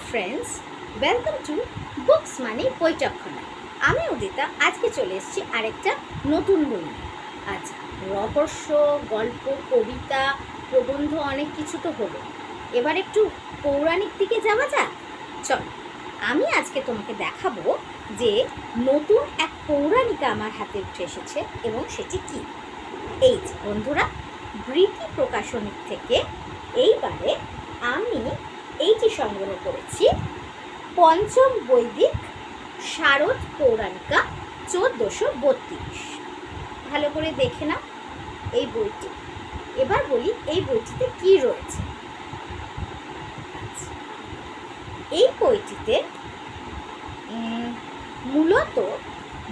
Friends, welcome to books মানে বৈঠকখানা। আমি উদিতা আজকে চলে এসেছি আরেকটা নতুন বই নিয়ে। আচ্ছা, রহস্য, গল্প, কবিতা, প্রবন্ধ অনেক কিছু তো হলো, এবার একটু পৌরাণিক দিকে যাওয়া যাক। চল, আমি আজকে তোমাকে দেখাবো যে নতুন এক পৌরাণিকা আমার হাতে উঠে এসেছে এবং সেটি কি। এই যে বন্ধুরা, বৃতি প্রকাশনী থেকে এইবারে আমি এইটি সংগ্রহ করেছি, পঞ্চম বৈদিক শারদ পৌরাণিকা 1432। ভালো করে দেখে না এই বইটি। এবার বলি এই বইটিতে কি রয়েছে। এই বইটিতে মূলত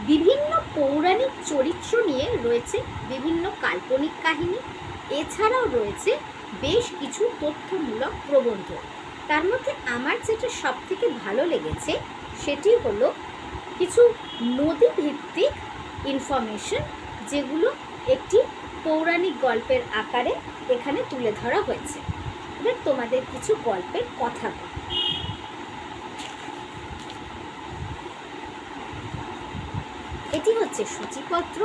বিভিন্ন পৌরাণিক চরিত্র নিয়ে রয়েছে বিভিন্ন কাল্পনিক কাহিনী, এছাড়াও রয়েছে বেশ কিছু তথ্যমূলক প্রবন্ধ। তার মধ্যে আমার যেটা সব থেকে ভালো লেগেছে সেটি হলো কিছু নদী ভিত্তিক ইনফরমেশন, যেগুলো একটি পৌরাণিক গল্পের আকারে এখানে তুলে ধরা হয়েছে। এবার তোমাদের কিছু গল্পের কথা বলি। এটি হচ্ছে সূচিপত্র।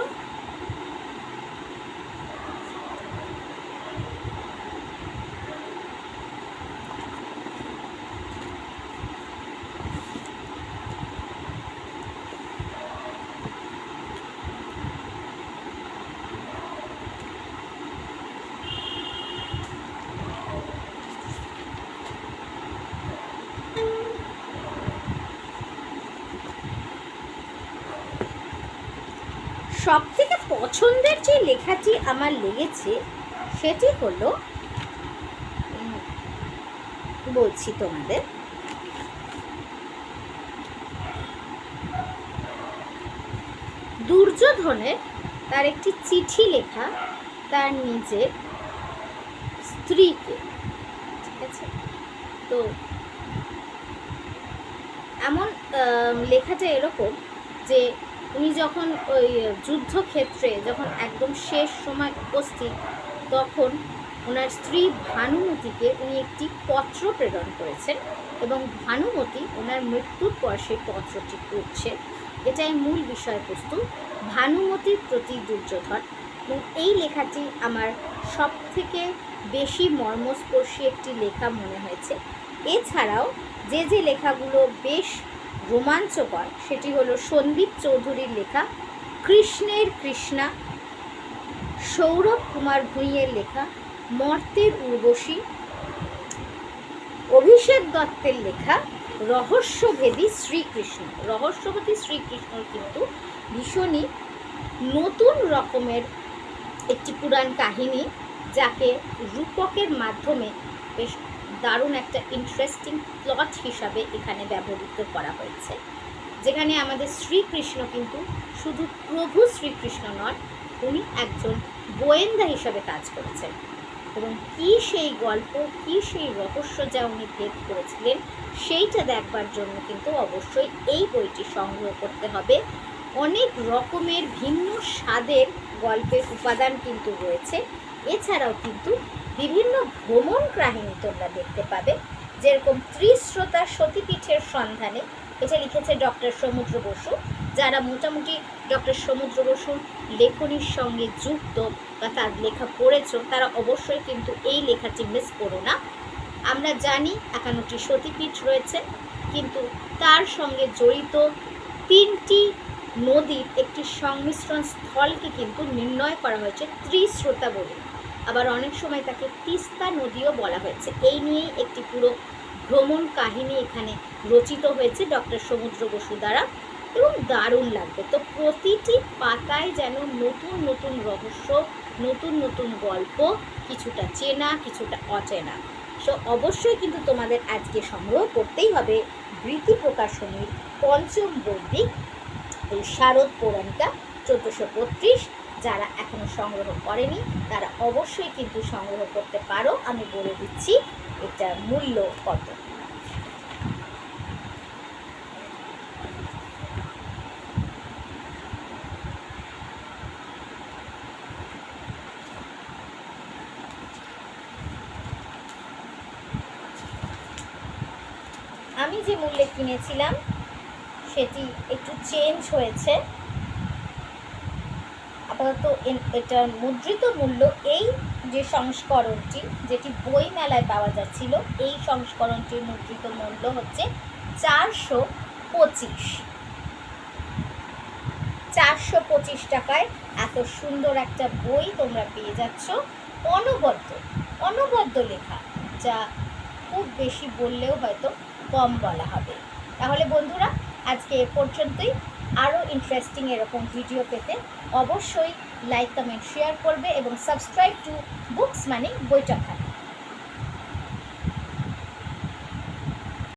সব থেকে পছন্দের যে লেখাটি আমার লেগেছে সেটি হলো, বলছি তোমাদের, দুর্যোধনের তার একটি চিঠি লেখা তার নিজের স্ত্রীকে। ঠিক আছে, তো এমন লেখাটা এরকম যে উনি যখন ওই যুদ্ধক্ষেত্রে যখন একদম শেষ সময় উপস্থিত, তখন ওনার স্ত্রী ভানুমতিকে উনি একটি পত্র প্রেরণ করেছেন এবং ভানুমতি ওনার মৃত্যুর পর সেই পত্রটি পড়ছে। এটাই মূল বিষয়বস্তু, ভানুমতির প্রতি দুর্যোধন। এবং এই লেখাটি আমার সব থেকে বেশি মর্মস্পর্শী একটি লেখা মনে হয়েছে। এছাড়াও যে যে লেখাগুলো বেশ রোমাঞ্চকর সেটি হলো সন্দীপ চৌধুরীর লেখা কৃষ্ণের কৃষ্ণা, সৌরভ কুমার ভুঁইয়ের লেখা মর্তের উর্বশী, অভিষেক দত্তের লেখা রহস্যভেদী শ্রীকৃষ্ণ। রহস্যভেদী শ্রীকৃষ্ণ কিন্তু ভীষণই নতুন রকমের একটি পুরাণ কাহিনী, যাকে রূপকের মাধ্যমে বেশ দারুণ একটা ইন্টারেস্টিং প্লট হিসাবে এখানে ব্যবহৃত করা হয়েছে, যেখানে আমাদের শ্রীকৃষ্ণ কিন্তু শুধু প্রভু শ্রীকৃষ্ণ নন, উনি একজন গোয়েন্দা হিসাবে কাজ করেছেন। এবং কী সেই গল্প, কী সেই রহস্য যা উনি ভেদ করেছিলেন, সেইটা দেখবার জন্য কিন্তু অবশ্যই এই বইটি সংগ্রহ করতে হবে। অনেক রকমের ভিন্ন স্বাদের গল্পের উপাদান কিন্তু রয়েছে। এছাড়াও কিন্তু বিভিন্ন ভ্রমণ কাহিনী তোমরা দেখতে পাবে, যেরকম ত্রিশ্রোতা সতীপীঠের সন্ধানে, এটা লিখেছে ডক্টর সমুদ্র বসু। যারা মোটামুটি ডক্টর সমুদ্র বসুর লেখনীর সঙ্গে যুক্ত বা তার লেখা পড়েছো, তারা অবশ্যই কিন্তু এই লেখাটি মিস করো না। আমরা জানি 51টি সতীপীঠ রয়েছে, কিন্তু তার সঙ্গে জড়িত 3টি নদীর একটি সংমিশ্রণ স্থলকে কিন্তু নির্ণয় করা হয়েছে ত্রিশ্রোতা বলে। আবার অনেক সময় তাকে তিস্তা নদীও বলা হয়েছে। এই নিয়েই একটি পুরো ভ্রমণ কাহিনী এখানে রচিত হয়েছে ডক্টর সমুদ্র বসু দ্বারা, এবং দারুণ লাগবে। তো প্রতিটি পাতায় যেন নতুন নতুন রহস্য, নতুন নতুন গল্প, কিছুটা চেনা কিছুটা অচেনা। সো অবশ্যই কিন্তু তোমাদের আজকে সংগ্রহ করতেই হবে বৃতি প্রকাশনীর পঞ্চম বৈদিক এই শারদ পৌরাণিকা 1432। যারা এখনও সংগ্রহ করেনি তারা অবশ্যই কিন্তু সংগ্রহ করতে পারো। আমি বলে দিচ্ছি এটার মূল্য কত। আমি যে মূল্যে কিনেছিলাম সেটি একটু চেঞ্জ হয়েছে। আপাতত এটার মুদ্রিত মূল্য, এই যে সংস্করণটি যেটি বইমেলায় পাওয়া যাচ্ছিল, এই সংস্করণটির মুদ্রিত মূল্য হচ্ছে 425। 425 টাকায় এত সুন্দর একটা বই তোমরা পেয়ে যাচ্ছ, অনবদ্য লেখা, যা খুব বেশি বললেও হয়তো কম বলা হবে। তাহলে বন্ধুরা, আজকে এ পর্যন্তই। আরও ইন্টারেস্টিং এরকম ভিডিও পেতে অবশ্যই লাইক, কমেন্ট, শেয়ার করবে এবং সাবস্ক্রাইব টু বুকস মানে বইটা খাতা।